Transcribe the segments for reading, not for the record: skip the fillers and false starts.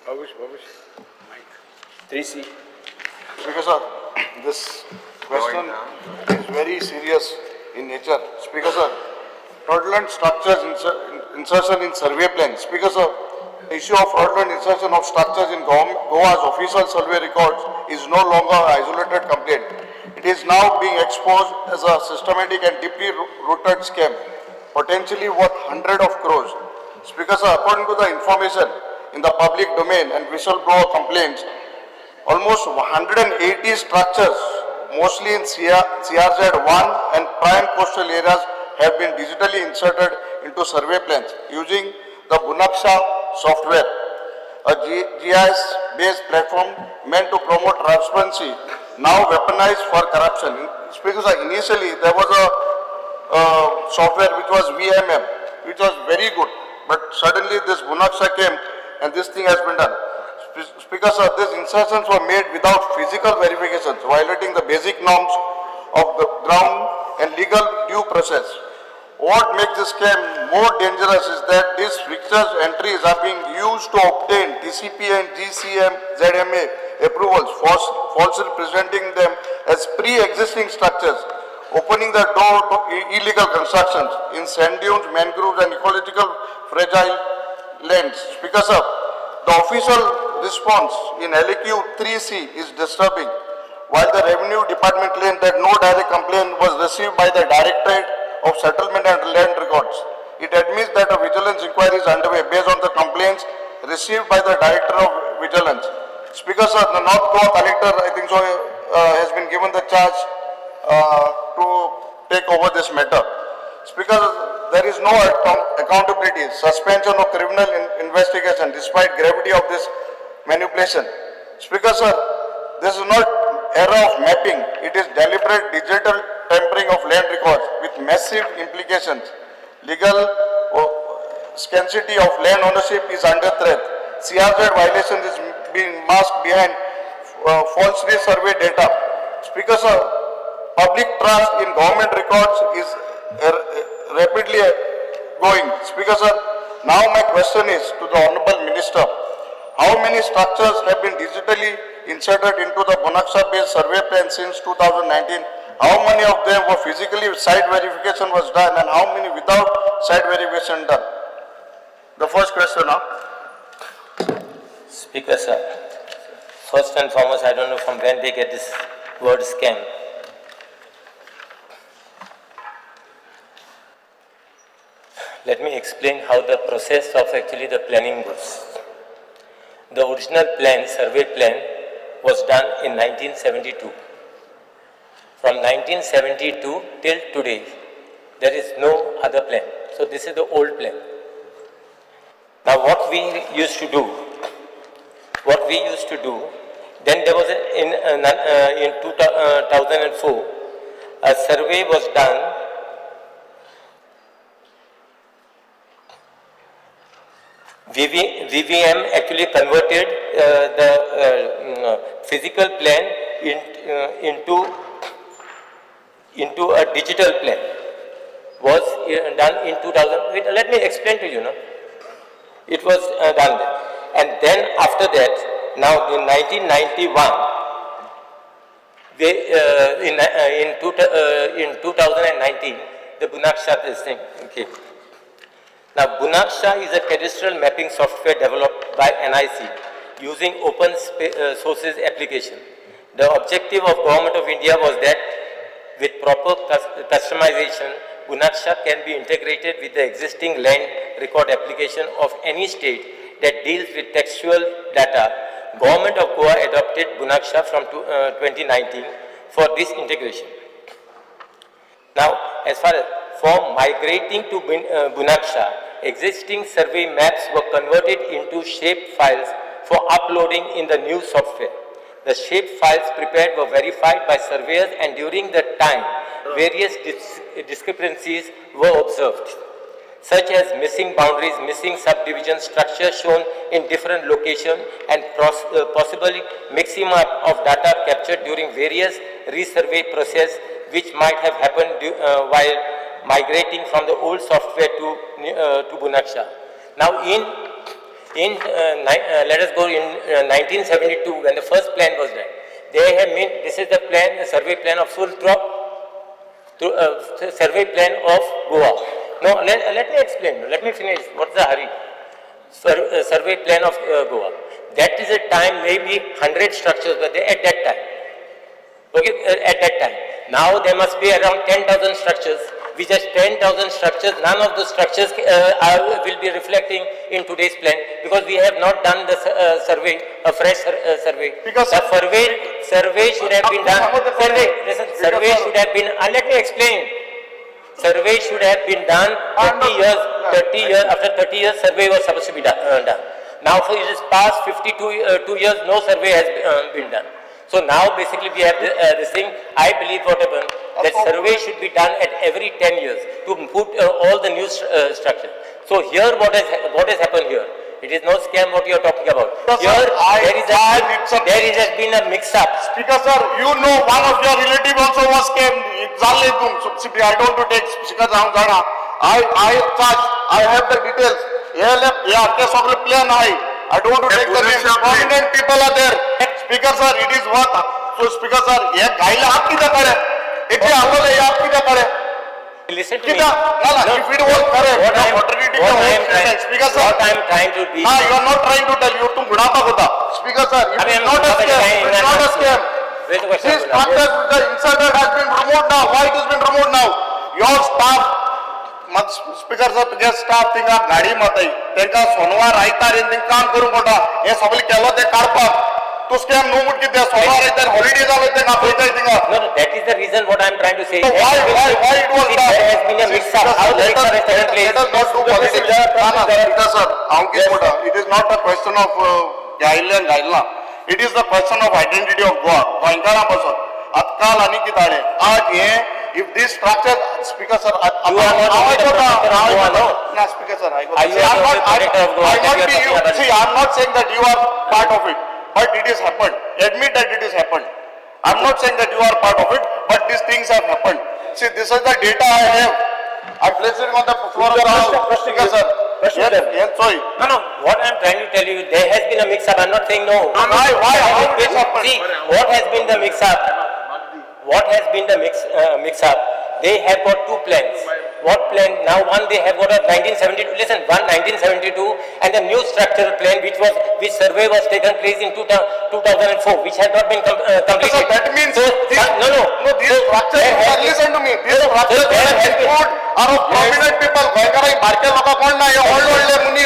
Babush, Mike. 3C. Speaker sir, this question is very serious in nature. Speaker sir, fraudulent structures insertion in survey plans. Speaker sir, the issue of fraudulent insertion of structures in Goa's official survey records is no longer an isolated complaint. It is now being exposed as a systematic and deeply rooted scam, potentially worth hundreds of crores. Speaker sir, according to the information in the public domain and whistleblower complaints, almost 180 structures, mostly in CRZ1 and prime coastal areas, have been digitally inserted into survey plans using the Bunaksha software, a GIS-based platform meant to promote transparency, now weaponized for corruption. Speaker sir, initially there was a software which was VMM, which was very good, but suddenly this Bunaksha came and this thing has been done. Speaker sir, these insertions were made without physical verifications, violating the basic norms of the ground and legal due process. What makes this scam more dangerous is that these fictitious entries are being used to obtain TCP and GCM ZMA approvals, falsely presenting them as pre-existing structures, opening the door to illegal constructions in sand dunes, mangroves and ecological fragile lands. Speaker sir, the official response in LAQ 3C is disturbing. While the Revenue Department claimed that no direct complaint was received by the Directorate of Settlement and Land Records, it admits that a vigilance inquiry is underway based on the complaints received by the Director of Vigilance. Speaker sir, the North Goa collector, I think so, has been given the charge to take over this matter. Speaker, there is no accountability, suspension of criminal investigation despite gravity of this manipulation. Speaker sir, this is not era of mapping, it is deliberate digital tampering of land records with massive implications. Legal scarcity of land ownership is under threat. CRZ violation is being masked behind falsely survey data. Speaker sir, public trust in government records is rapidly going. Speaker sir, now my question is to the Honorable Minister. How many structures have been digitally inserted into the Bunaksha-based survey plan since 2019? How many of them were physically site verification was done and how many without site verification done? The first question now. Speaker sir, first and foremost, I don't know from when they get this word scam. Let me explain how the process of actually the planning goes. The original plan, survey plan, was done in 1972. From 1972 till today, there is no other plan. So this is the old plan. Now what we used to do, then there was in 2004, a survey was done. VVM actually converted the physical plan into a digital plan. Was done in 2000. Wait, let me explain to you. No? It was done then. And then after that, now in 1991, in 2019, the Bunaksha thing came. Now, Bunaksha is a cadastral mapping software developed by NIC using open sources application. The objective of Government of India was that with proper customization, Bunaksha can be integrated with the existing land record application of any state that deals with textual data. Government of Goa adopted Bunaksha from 2019 for this integration. Now, as far as for migrating to Bunaksha, existing survey maps were converted into shape files for uploading in the new software. The shape files prepared were verified by surveyors and during the time, various discrepancies were observed, such as missing boundaries, missing subdivision structures shown in different locations and possibly mixing up of data captured during various resurvey process which might have happened while migrating from the old software to Bunaksha. Now Let us go in 1972 when the first plan was done. They have made, this is the plan, the survey plan of Sultrop, survey plan of Goa. Now let me explain, let me finish, what's the hurry? Survey plan of Goa. That is a time, maybe 100 structures were there at that time. Okay, at that time. Now there must be around 10,000 structures. We just 10,000 structures, none of the structures will be reflecting in today's plan because we have not done the survey, a fresh survey. Because the survey should have been done. Survey should have been, let me explain. Survey should have been done 30 years, after 30 years survey was supposed to be done. Now for it is past 2 years, no survey has been done. So now basically we have this thing, I believe what happened, that survey should be done at every 10 years to put all the new structures. So here what has happened here? It is no scam what you are talking about. Here there has been a mix-up. Speaker sir, you know one of your relative also was scammed. I don't want to take Speaker Zana. I have the details. Plan I don't want to take the names. Prominent people are there. Speaker sir, it is what? So Speaker sir, ये गाइला आप किधर करे? इतने आंदोलन ये आप किधर करे? Listen to me. If it was correct, what I am trying to be. You are not trying to tell you. तुम बुढ़ापा होता. Speaker sir, it is not a scam. It is not a scam. This contract with the insider has been removed now. Why it has been removed now? Your staff, Speaker sir, तुझे staff थिंगा गाड़ी मत आई. तेरा सोनवार आयता range दिन काम करूँ कोटा. ये सबली केलो ते कारपा. तो scam no mood किधर सोनवार आयता holidays आले ते ना पैसा इतना. No, that is the reason what I am trying to say. So why it was done? There has been a mix-up. How the mix-up has taken place? Let us not do politics. Speaker sir, it is not a question of guideline. It is the question of identity of Goa. Vankara person. Atkal ani ki tare. Aaj ye, if this structure, Speaker sir, you are not the protector of Goa, no? No, Speaker sir, I am not saying that you are part of it, but it has happened. Admit that it has happened. I am not saying that you are part of it, but these things have happened. See, this is the data I have. I am placing on the floor of the House. Speaker sir. Yes, sorry. No. What I am trying to tell you, there has been a mix-up. I am not saying no. Why? How it has happened? See, what has been the mix-up? What has been the mix-up? They have got two plans. What plan? Now one they have got a 1972. Listen, one 1972 and the new structural plan which survey was taken place in 2004, which has not been completed. So that means no. These structures. Listen to me. These structures are of prominent people.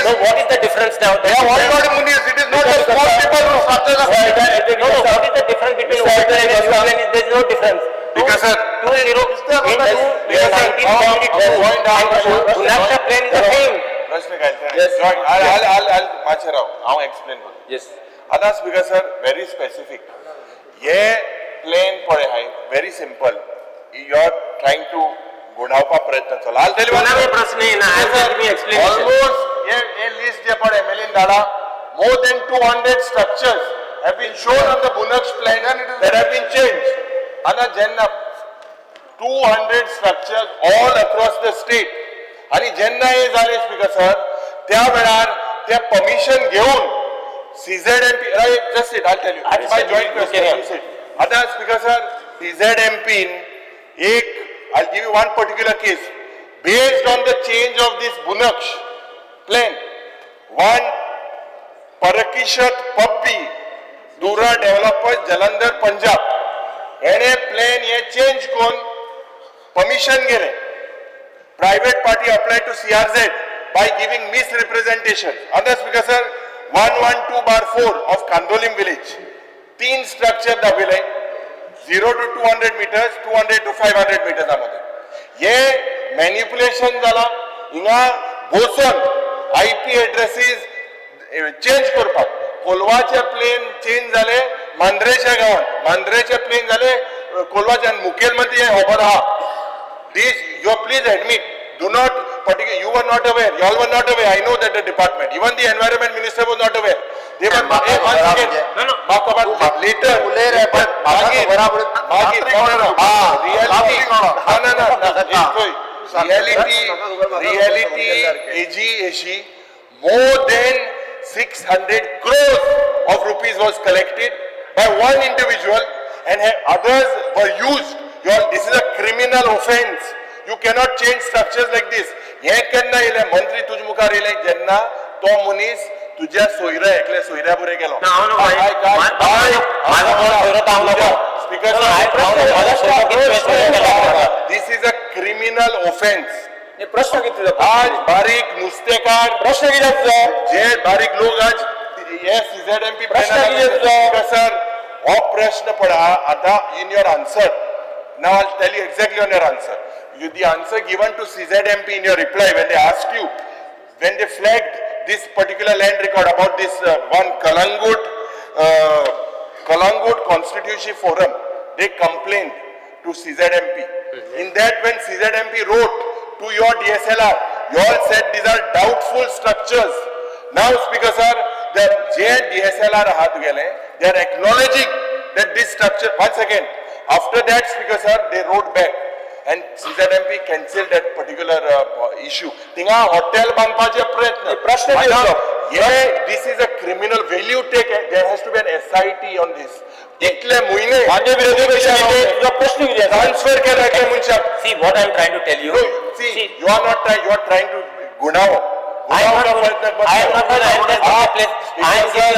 So what is the difference now? They are old munis. It is not just small people who structures are. No. What is the difference between old plan and new plan? There is no difference. Because sir, Bunaksha plan is the same. Yes. I'll explain. Yes. Others because sir, very specific. ये plane पड़े हैं, very simple. You are trying to गुणाव का प्रयत्न चला. I'll tell you one thing. प्रश्न है ना. Let me explain. Almost ये list जे पड़े मिलियन डाला. More than 200 structures have been shown on the Bunaksh plan that have been changed. Ana jenna 200 structures all across the state. आणि jenna हे झाले Speaker sir, त्या वेळार त्या permission घेऊन CZMP, just it, I'll tell you. It's my joint question. Other Speaker sir, CZMP I'll give you one particular case. Based on the change of this Bunaksh plan, one Parakishat Pappi, Dura developer Jalandhar, Punjab, and a plan change kon permission gere. Private party applied to CRZ by giving misrepresentation. Other Speaker sir, 112/4 of Kandolim village. 3 structure the village, 0 to 200 meters, 200 to 500 meters आमध्ये. ये manipulation झाला. हिंगा boson IP addresses change करपाक. कोलवाचे plane change झाले मांद्रेच्या गावात. मांद्रेचे plane झाले कोलवाचे आणि मुखेलमंत्री खबर आहा. This you please admit. Do not particular. You were not aware. You all were not aware. I know that the department, even the environment minister was not aware. They were once again. No. Later. Reality. AG more than 600 crores of rupees was collected by one individual and others were used. This is a criminal offense. You cannot change structures like this. हे केन्ना येले मंत्री तुझ मुखार येले जेन्ना तो मनीस तुझ्या सोयऱ्या एकले सोयऱ्या बुरे गेलो this is a criminal offence. प्रश्न किती आज बारीक नुस्तेकार प्रश्न किती जे बारीक लोक आज हे सीझेडएमपी सर हो प्रश्न पडा आता in your answer. Now I'll tell you exactly on your answer. The answer given to CZMP in your reply when they asked you, when they flagged this particular land record about this one Kalangut Constituency Forum, they complained to CZMP. In that when CZMP wrote to your DSLR, you all said these are doubtful structures. Now Speaker sir, the DSLR they are acknowledging that this structure, once again, after that Speaker sir, they wrote back and CZMP cancelled that particular issue. Tinga hotel banpache prashna this is a criminal. Will you take there has to be an SIT on this. Itle muine transfer kera ke muncha. See what I am trying to tell you. No, see you are not trying, you are trying to gunao. I am not going to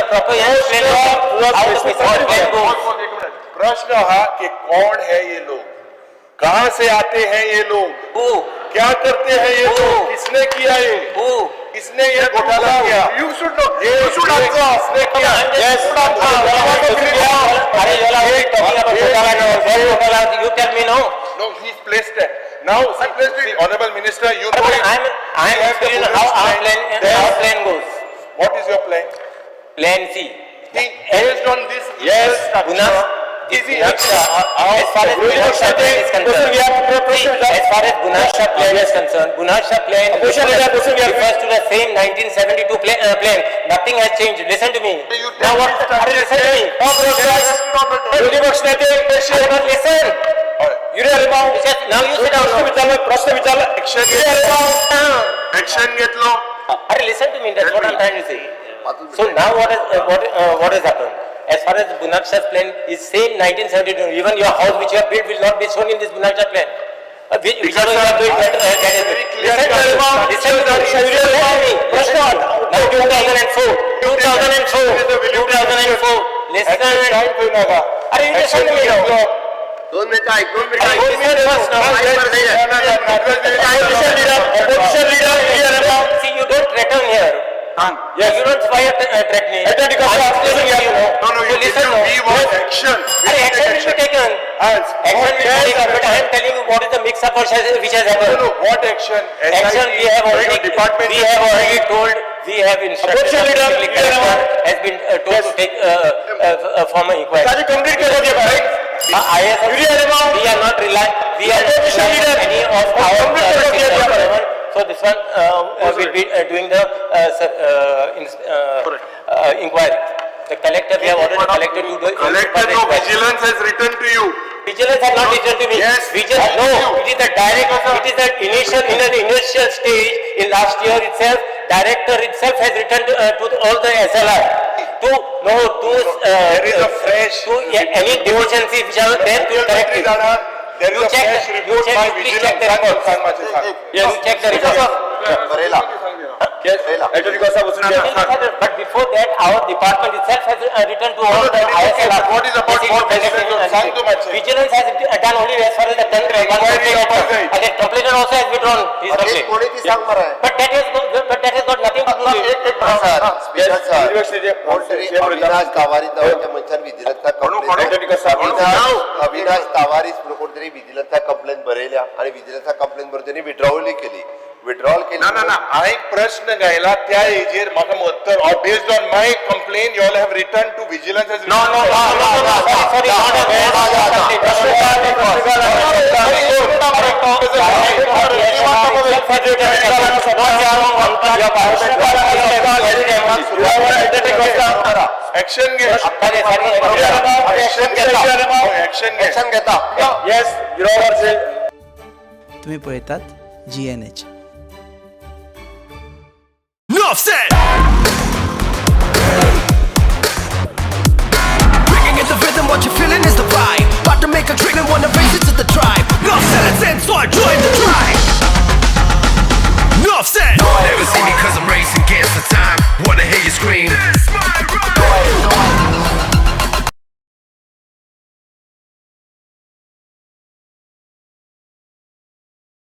proper प्रश्न हा कि कौन है ये लोग, कहां से आते हैं ये लोग, क्या करते हैं ये लोग, किसने किया ये, किसने ये घोटाला किया. You should know. ये किसने किया. Yes. You tell me no. No, he's placed it. Now, see, Honorable Minister, you know it. I am explaining how our plan goes. What is your plan? Plan C. Based on this, Yes, structure, easy. As far as Bunaksha plan is concerned, as far as Bunaksha plan is concerned, Bunaksha plan refers to the same 1972 plan. Nothing has changed. Listen to me. Now what? Listen to me. Listen. Now you sit down. Action घेतलो. Listen to me. That's what I'm trying to say. So now what has happened? As far as Bunaksha's plan is same 1972, even your house which you have built will not be shown in this Bunaksha plan. Whichever you are doing that is listen to me. Now 2004. Listen. Listen to me now. 2 minutes. See, you don't threaten here. Yes. You don't fire threatening. No, you listen. We want action. Action will be taken. Action will be taken. But I am telling you what is the mix-up which has happened. No, what action? Action we have already told. We have instructed. Has been told to take formal inquiry. We are not relying. We are not relying any of our. So this one will be doing the inquiry. The collector, we have ordered the collector to do. Collector, no, vigilance has written to you. Vigilance has not written to me. Yes. Vigilance, no. It is the direct. It is the initial stage in last year itself. Director itself has written to all the SLR. There is a fresh. Any deficiency which are there to correct it. There is a fresh report by vigilance. Yes, check the report. But before that, our department itself has written to all the ISLR. What is about Vigilance has done only as far as the complaint also has withdrawn his complaint. But that has got nothing to do with it. Avinash तावारी मनशान विजिलन्सचा अविनाश तावारी कोणतरी विजिलन्सचा complaint बरयल्या आणि विजिलन्सचा complaint बरोबर त्यांनी withdrawal केली. ना हांवें प्रश्न गायला त्या हेजेर म्हाका उत्तर based on my complaint you all have return to vigilance as action घे ऍक्शन घेता. Yes your honour. तुम्ही पळयतात GNH. Enough said! make a dream and wanna